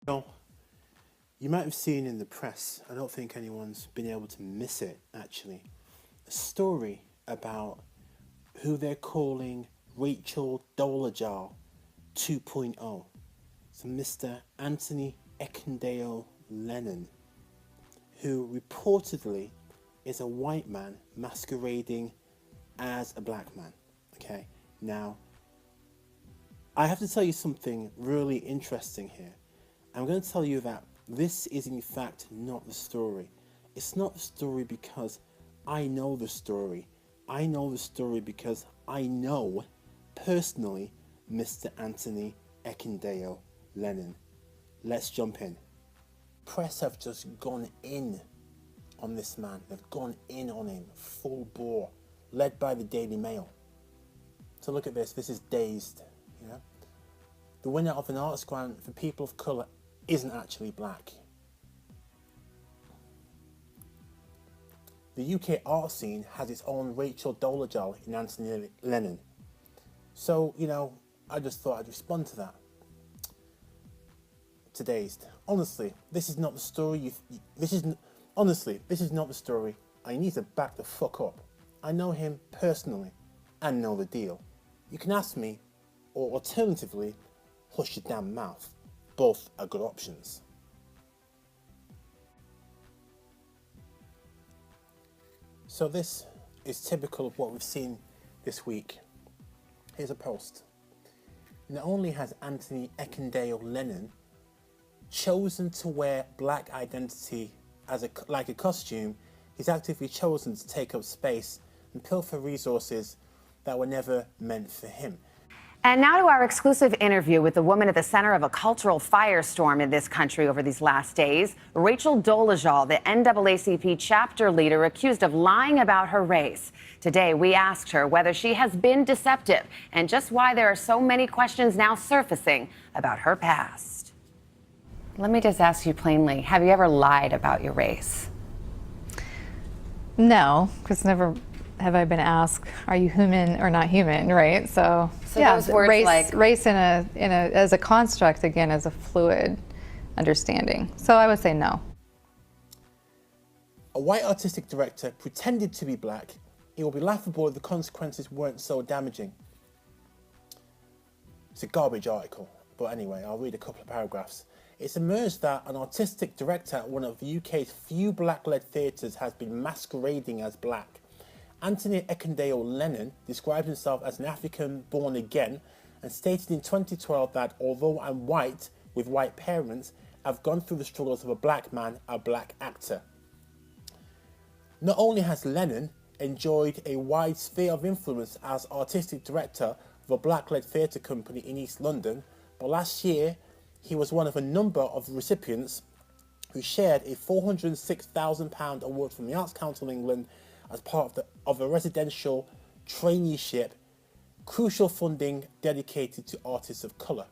Well, you might have seen in the press, I don't think anyone's been able to miss it actually, a story about who they're calling Rachel Dolezal 2.0. So Mr. Anthony Ekundayo Lennon, who reportedly is a white man masquerading as a black man. Okay, now I have to tell you something really interesting here. I'm going to tell you that this is in fact not the story. It's not the story because I know the story. I know the story because I know personally Mr. Anthony Ekundayo Lennon. Let's jump in. Press have just gone in on this man. They've gone in on him full bore, led by the Daily Mail. So look at this. This is Dazed. Yeah, the winner of an arts grant for people of colour isn't actually black. The UK art scene has its own Rachel Dolezal in Anthony Lennon. So, I just thought I'd respond to that. Today's. Honestly, this is not the story this is not the story. I need to back the fuck up. I know him personally and know the deal. You can ask me, or alternatively, hush your damn mouth. Both are good options. So this is typical of what we've seen this week. Here's a post. Not only has Anthony Ekundayo Lennon chosen to wear black identity like a costume, he's actively chosen to take up space and pilfer resources that were never meant for him. And now to our exclusive interview with the woman at the center of a cultural firestorm in this country over these last days, Rachel Dolezal, the NAACP chapter leader accused of lying about her race. Today, we asked her whether she has been deceptive and just why there are so many questions now surfacing about her past. Let me just ask you plainly, have you ever lied about your race? No, because never have I been asked, are you human or not human, right? So yeah, those words race in a as a construct, again, as a fluid understanding. So I would say no. A white artistic director pretended to be black. It would be laughable if the consequences weren't so damaging. It's a garbage article, but anyway, I'll read a couple of paragraphs. It's emerged that an artistic director at one of the UK's few black-led theatres has been masquerading as black. Anthony Ekundayo Lennon described himself as an African born again and stated in 2012 that although I'm white with white parents, I've gone through the struggles of a black man, a black actor. Not only has Lennon enjoyed a wide sphere of influence as artistic director of a black-led theatre company in East London, but last year he was one of a number of recipients who shared a £406,000 award from the Arts Council of England as part of a residential traineeship, crucial funding dedicated to artists of colour.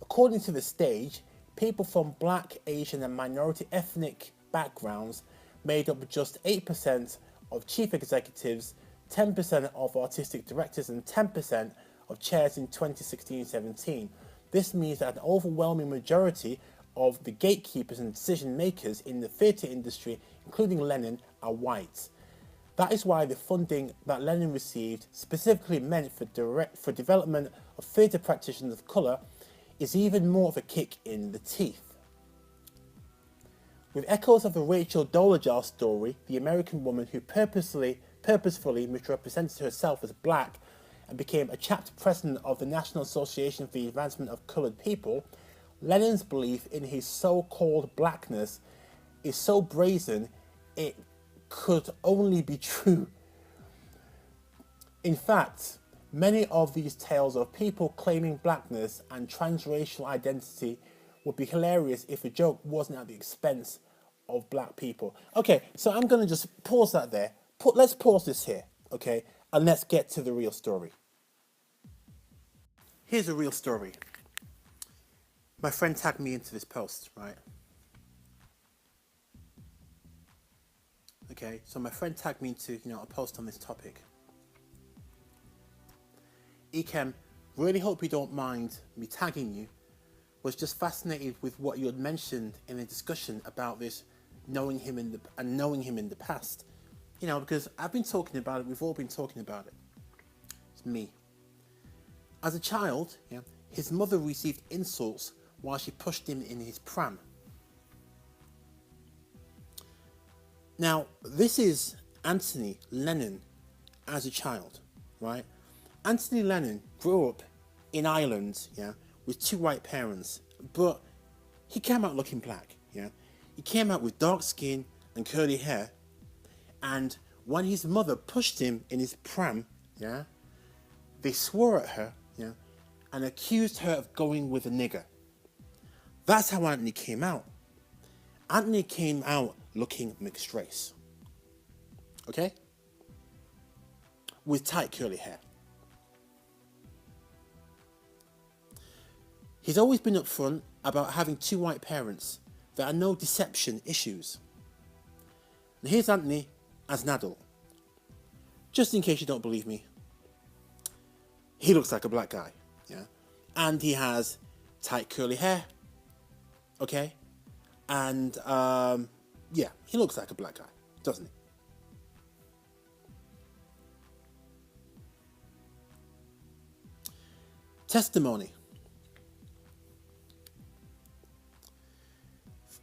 According to the stage, people from black, Asian and minority ethnic backgrounds made up just 8% of chief executives, 10% of artistic directors and 10% of chairs in 2016-17. This means that an overwhelming majority of the gatekeepers and decision makers in the theatre industry, including Lennon, are white. That is why the funding that Lennon received, specifically meant for development of theatre practitioners of colour, is even more of a kick in the teeth. With echoes of the Rachel Dolezal story, the American woman who purposefully misrepresented herself as black and became a chapter president of the National Association for the Advancement of Coloured People, Lennon's belief in his so-called blackness is so brazen it could only be true. In fact, many of these tales of people claiming blackness and transracial identity would be hilarious if the joke wasn't at the expense of black people. Okay, so I'm going to just pause that there. Let's pause this here, okay? And let's get to the real story. Here's a real story. My friend tagged me into this post, right? Okay, so my friend tagged me into, a post on this topic. Ekem, really hope you don't mind me tagging you, was just fascinated with what you had mentioned in the discussion about this, knowing him in the past. You know, because I've been talking about it. We've all been talking about it. It's me. As a child, yeah, his mother received insults while she pushed him in his pram. Now, this is Anthony Lennon as a child, right? Anthony Lennon grew up in Ireland, yeah, with 2 white parents, but he came out looking black, yeah. He came out with dark skin and curly hair, and when his mother pushed him in his pram, yeah, they swore at her, yeah, and accused her of going with a nigger. That's how Anthony came out. Anthony came out looking mixed race, okay, with tight curly hair. He's always been upfront about having 2 white parents. There are no deception issues. And here's Anthony as an adult. Just in case you don't believe me, he looks like a black guy, yeah? And he has tight curly hair, okay? And, yeah, he looks like a black guy, doesn't he? Testimony.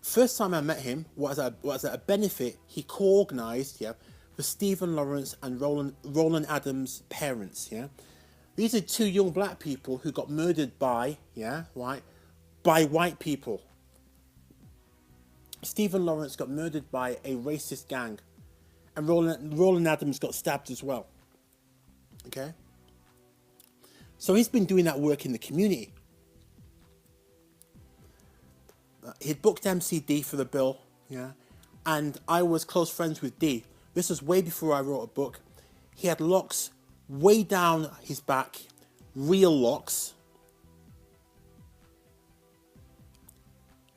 First time I met him was at a benefit he co-organised, yeah, for Stephen Lawrence and Roland Adams' parents, yeah. These are 2 young black people who got murdered by, yeah, right, by white people. Stephen Lawrence got murdered by a racist gang, and Roland Adams got stabbed as well. Okay? So he's been doing that work in the community. He'd booked MCD for the bill, yeah, and I was close friends with D. This was way before I wrote a book. He had locks way down his back, real locks,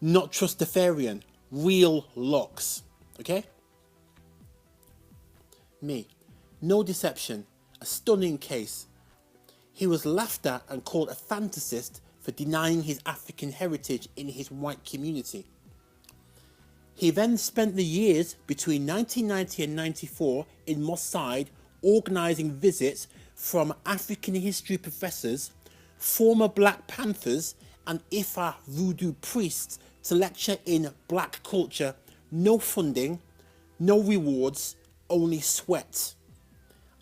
not Trustafarian, real locks, okay? Me, no deception, a stunning case. He was laughed at and called a fantasist for denying his African heritage in his white community. He then spent the years between 1990 and 94 in Moss Side organising visits from African history professors, former Black Panthers and Ifa voodoo priests to lecture in black culture. No funding, no rewards, only sweat.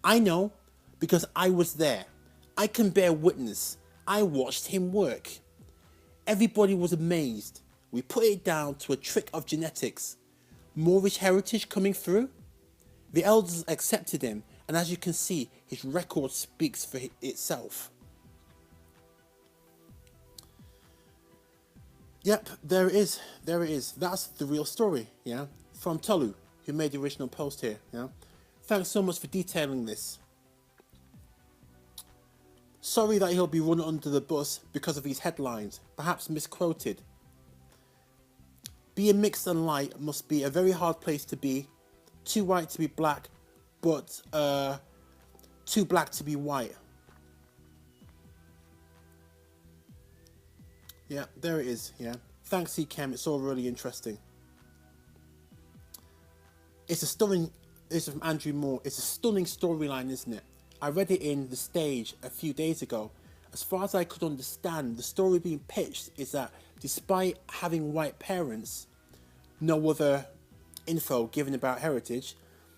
I know because I was there. I can bear witness. I watched him work. Everybody was amazed. We put it down to a trick of genetics. Moorish heritage coming through. The elders accepted him, and as you can see, his record speaks for itself. Yep, there it is. There it is. That's the real story, yeah? From Tolu, who made the original post here, yeah? Thanks so much for detailing this. Sorry that he'll be run under the bus because of these headlines, perhaps misquoted. Being mixed and light must be a very hard place to be. Too white to be black, but too black to be white. Yeah, there it is, yeah. Thanks, Chem. It's all really interesting. It's a stunning, this is from Andrew Moore, it's a stunning storyline, isn't it? I read it in The Stage a few days ago. As far as I could understand, the story being pitched is that despite having white parents, no other info given about heritage,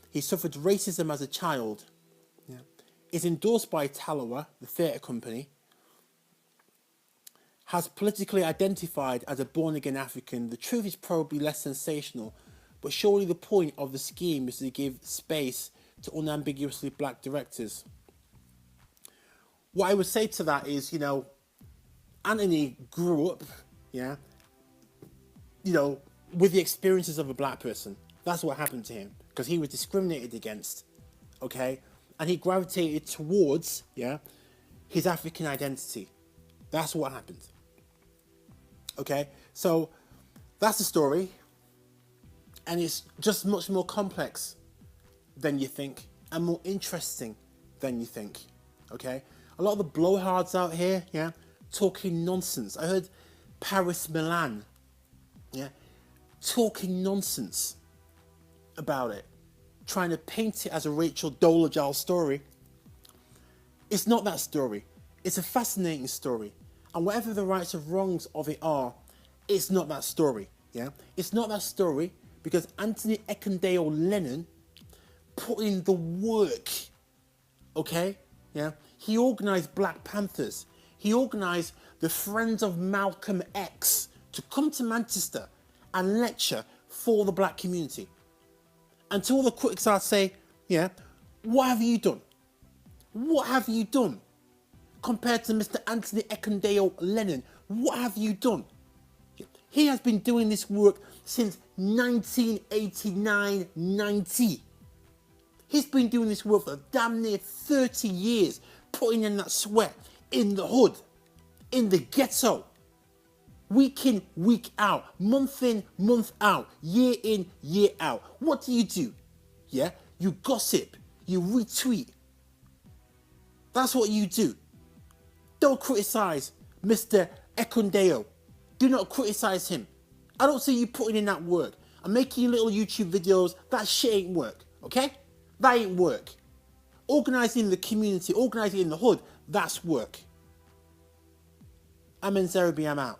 he suffered racism as a child. Yeah. Is endorsed by Talawa, the theatre company, has politically identified as a born-again African. The truth is probably less sensational, but surely the point of the scheme is to give space to unambiguously black directors. What I would say to that is, you know, Anthony grew up, yeah, you know, with the experiences of a black person. That's what happened to him, because he was discriminated against, okay? And he gravitated towards, yeah, his African identity. That's what happened, okay? So that's the story, and it's just much more complex than you think, and more interesting than you think, okay? A lot of the blowhards out here, yeah, talking nonsense. I heard Paris, Milan, yeah, talking nonsense about it, trying to paint it as a Rachel Dolezal story. It's not that story. It's a fascinating story. And whatever the rights and wrongs of it are, it's not that story. Yeah, it's not that story because Anthony Ekundayo Lennon put in the work. Okay, yeah. He organised Black Panthers. He organised the Friends of Malcolm X to come to Manchester and lecture for the black community. And to all the critics, I'd say, yeah, what have you done? What have you done? Compared to Mr. Anthony Ekundayo Lennon, what have you done? He has been doing this work since 1989-90. He's been doing this work for damn near 30 years, putting in that sweat in the hood, in the ghetto, week in, week out, month in, month out, year in, year out. What do? Yeah, you gossip, you retweet. That's what you do. Don't criticize Mr. Ekundayo. Do not criticize him. I don't see you putting in that work. I'm making little YouTube videos. That shit ain't work, okay? That ain't work. Organising the community, organising in the hood, that's work. I'm Zerby, I'm out.